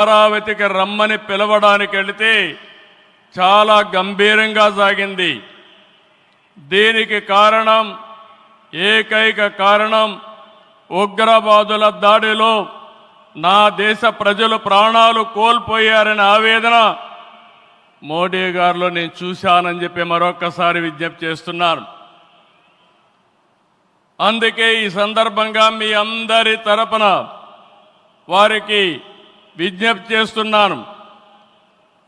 అమరావతికి రమ్మని పిలవడానికి వెళితే చాలా గంభీరంగా సాగింది. దీనికి కారణం, ఏకైక కారణం, ఉగ్రవాదుల దాడిలో నా దేశ ప్రజలు ప్రాణాలు కోల్పోయారనే ఆవేదన మోడీ గారిలో నేను చూశానని చెప్పి మరొకసారి విజ్ఞప్తి చేస్తున్నాను. అందుకే ఈ సందర్భంగా మీ అందరి తరపున వారికి విజ్ఞప్తి చేస్తున్నాను.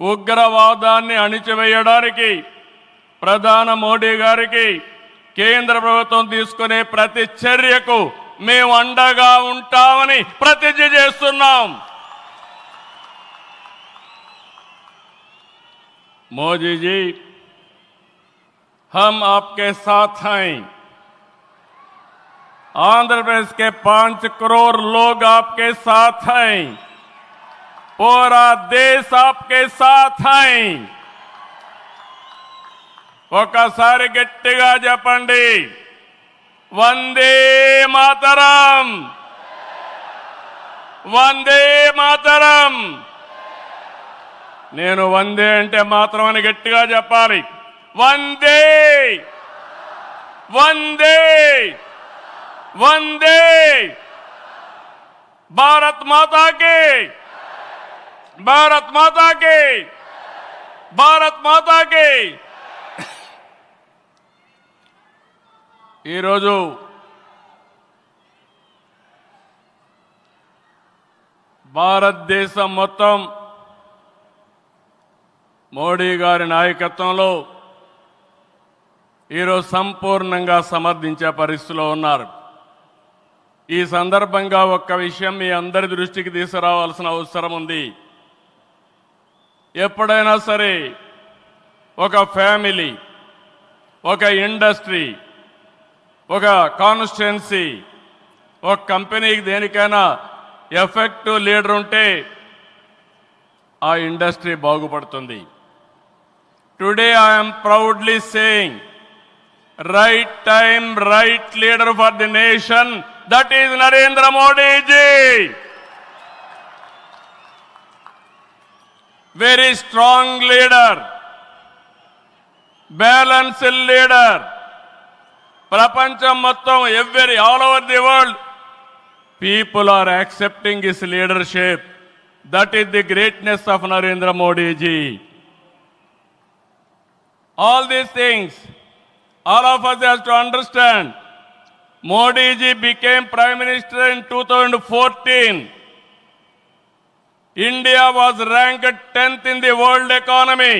ఉగ్రవాదాన్ని అణిచివేయడానికి ప్రధాని మోడీ గారికి కేంద్ర ప్రభుత్వం తీసుకునే ప్రతి చర్యకు మేము అండగా ఉంటామని ప్రతిజ్ఞ చేస్తున్నాం. मोदी जी, हम आपके साथ हैं। आंध्र प्रदेश के 5 करोड़ लोग आपके साथ हैं। पूरा देश आपके साथ है। ఒకసారి గట్టిగా చెప్పండి, వందే మాతరం, వందే మాతరం. నేను వందే అంటే మాత్రం అని గట్టిగా చెప్పాలి. వందే వందే వందే. భారత్ మాతా కి, భారత్ మాతా కి, భారత్ మాతా కి. ఈరోజు భారతదేశం మొత్తం మోడీ గారి నాయకత్వంలో ఈరోజు సంపూర్ణంగా సమర్థించే పరిస్థితిలో ఉన్నారు. ఈ సందర్భంగా ఒక్క విషయం మీ అందరి దృష్టికి తీసుకురావాల్సిన అవసరం ఉంది. ఎప్పుడైనా సరే ఒక ఫ్యామిలీ, ఒక ఇండస్ట్రీ, ఒక కాన్స్టిట్యుయెన్సీ, ఒక కంపెనీకి దేనికైనా ఎఫెక్టివ్ లీడర్ ఉంటే ఆ ఇండస్ట్రీ బాగుపడుతుంది. Today I am proudly saying, right time, right leader for the nation, that is Narendra Modi ji. Very strong leader, balanced leader. Prapancham mottam, all over the world, people are accepting his leadership. That is the greatness of Narendra Modi ji. All these things, all of us have to understand. Modi ji became Prime Minister in 2014. India was ranked 10th in the world economy.